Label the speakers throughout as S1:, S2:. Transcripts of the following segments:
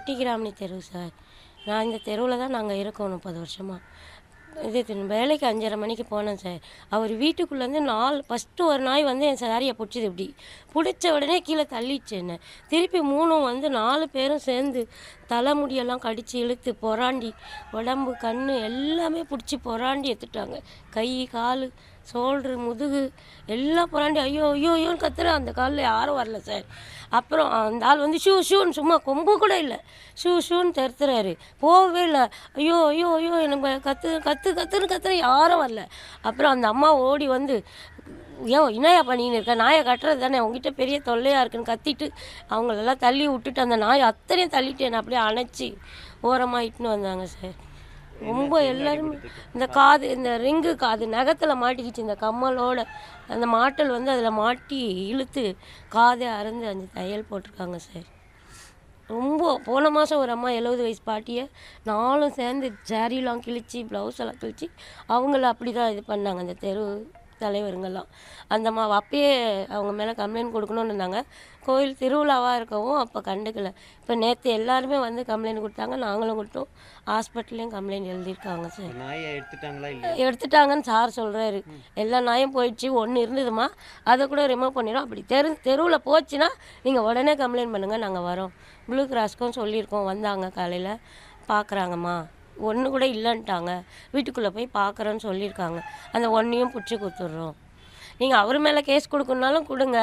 S1: பட்டிகிராமணி தெரு சார். நான் இந்த தெருவில் தான் நாங்கள் இருக்கோம் 30 வருஷமாக. வேலைக்கு 5:30 மணிக்கு போனேன் சார். அவர் வீட்டுக்குள்ளேருந்து ஃபஸ்ட்டு ஒரு நாய் வந்து என் சாரியை பிடிச்சிது. இப்படி பிடிச்ச உடனே கீழே தள்ளிடுச்சு என்ன. திருப்பி 3 வந்து 4 பேரும் சேர்ந்து தலைமுடியெல்லாம் கடித்து இழுத்து பொறாண்டி உடம்பு கண் எல்லாமே பிடிச்சி பொறாண்டி எடுத்துட்டாங்க. கை கால் ஷோல்ட்ரு முதுகு எல்லாம் புறாண்டி ஐயோ ஐயோ ஐயோன்னு கத்துறேன். அந்த காலில் யாரும் வரல சார். அப்புறம் அந்த ஆள் வந்து ஷூன்னு சும்மா கொம்பு கூட இல்லை, ஷூன்னு தருத்துறாரு. போகவே இல்லை. ஐயோ ஐயோ ஐயோ எனக்கு கத்துன்னு கத்துறேன், யாரும் வரல. அப்புறம் அந்த அம்மா ஓடி வந்து ஏன் என்னையா பண்ணின்னு இருக்க, நாயை கட்டுறது தானே, உங்ககிட்ட பெரிய தொல்லையாக இருக்குன்னு கத்திட்டு அவங்களெல்லாம் தள்ளி விட்டுட்டு அந்த நாயை அத்தனையும் தள்ளிட்டு என்னை அப்படியே அணைச்சி ஓரமாக இட்டுன்னு வந்தாங்க சார். ரொம்ப எல்லாருமே இந்த ரிங்கு காது நகத்தில் மாட்டிக்கிச்சு. இந்த கம்மலோட அந்த மாட்டல் வந்து அதில் மாட்டி இழுத்து காதை அறுந்து 5 தையல் போட்டிருக்காங்க சார். ரொம்ப போன மாதம் ஒரு அம்மா 70 வயசு பாட்டியை 4 சேர்ந்து சாரீலாம் கிழிச்சி ப்ளவுஸ் எல்லாம் கிழிச்சி அவங்கள அப்படி தான் இது பண்ணாங்க அந்த தெரு தலைவருங்கெல்லாம். அந்த அப்பயே அவங்க மேலே கம்ப்ளைண்ட் கொடுக்கணும்னு இருந்தாங்க. கோயில் திருவிழாவாக இருக்கவும் அப்போ கண்டுக்கலை. இப்போ நேற்று எல்லாருமே வந்து கம்ப்ளைண்ட் கொடுத்தாங்க, நாங்களும் கொடுத்தோம். ஹாஸ்பிட்டல்லையும் கம்ப்ளைண்ட் எழுதியிருக்காங்க சார். எடுத்துட்டாங்கன்னு சார் சொல்கிறாரு. எல்லா நாயும் போயிடுச்சு, ஒன்று இருந்ததுமா அதை கூட ரிமூவ் பண்ணிடும். அப்படி தெருவில் போச்சுன்னா நீங்கள் உடனே கம்ப்ளைண்ட் பண்ணுங்கள், நாங்கள் வரோம். ப்ளூ கிராஸ்க்கும் சொல்லியிருக்கோம், வந்தாங்க காலையில் பார்க்குறாங்கம்மா. ஒன்று கூட இல்லைன்ட்டாங்க, வீட்டுக்குள்ளே போய் பார்க்குறோன்னு சொல்லியிருக்காங்க. அந்த ஒன்றையும் பிடிச்சி கொடுத்துட்றோம். நீங்கள் அவர் மேலே கேஸ் கொடுக்கணுனாலும் கொடுங்க,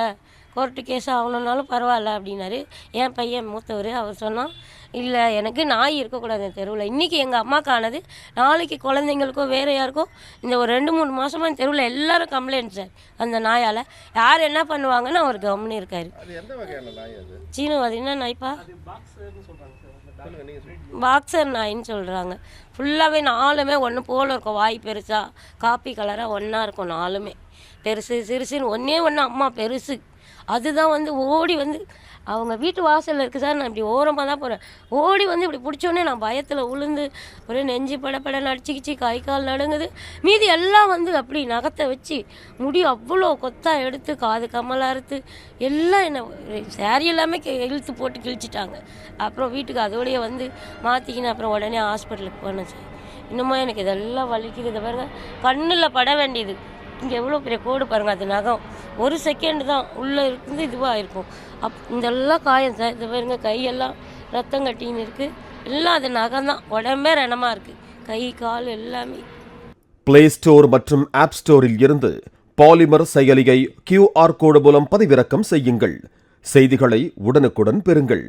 S1: கோர்ட்டு கேஸ் ஆகணுன்னாலும் பரவாயில்ல அப்படின்னாரு. என் பையன் மூத்தவர் அவர் சொன்னால் இல்லை எனக்கு நாய் இருக்கக்கூடாது அந்த தெருவில். இன்றைக்கி எங்கள் அம்மாக்கானது, நாளைக்கு குழந்தைங்களுக்கோ வேறு யாருக்கோ. இந்த ஒரு 2-3 மாதமாக இந்த தெருவில் எல்லோரும் கம்ப்ளைண்ட் சார். அந்த நாயால் யார் என்ன பண்ணுவாங்கன்னு அவர் கவனின்னு இருக்கார். சீனு அது என்ன நாய்ப்பா? பாக்ஸர் நாயின்னு சொல்கிறாங்க. ஃபுல்லாகவே 4மே ஒன்று போல் இருக்கும். வாய் பெருசாக காப்பி கலராக ஒன்றா இருக்கும். 4மே பெருசு சிறுசுன்னு ஒன்று அம்மா பெருசு. அதுதான் வந்து ஓடி வந்து அவங்க வீட்டு வாசலில் இருக்குது சார். நான் இப்படி ஓரமாக தான் போகிறேன். ஓடி வந்து இப்படி பிடிச்சோடனே நான் பயத்தில் உளுந்து ஒரே நெஞ்சு படப்பட நடிச்சிக்கிச்சு, கை கால் நடுங்குது. மீதி எல்லாம் வந்து அப்படி நகத்தை வச்சு முடி அவ்வளோ கொத்தாக எடுத்து காது கம்மலாக அறுத்து எல்லாம் என்ன சாரி எல்லாமே இழுத்து போட்டு கிழிச்சிட்டாங்க. அப்புறம் வீட்டுக்கு அதோடையே வந்து மாற்றிக்கின்னு அப்புறம் உடனே ஹாஸ்பிட்டலுக்கு போனேன் சார். இன்னுமா எனக்கு இதெல்லாம் வலிக்குது. இதை பாருங்க, கண்ணில் பட வேண்டியது. இங்கே எவ்வளோ பெரிய கோடு பாருங்கள், அது நகம் 1 செகண்ட் தான் உள்ளே இருந்து இதுவாக இருக்கும். இதெல்லாம் காயம் சார். இது பாருங்க, கையெல்லாம் ரத்தம் கட்டின்னு இருக்குது. எல்லாம் அது நகம் தான், உடம்பே ரணமாக இருக்குது, கை கால் எல்லாமே.
S2: பிளே ஸ்டோர் மற்றும் ஆப் ஸ்டோரில் இருந்து பாலிமர் செயலியை QR கோடு மூலம் பதிவிறக்கம் செய்யுங்கள். செய்திகளை உடனுக்குடன் பெறுங்கள்.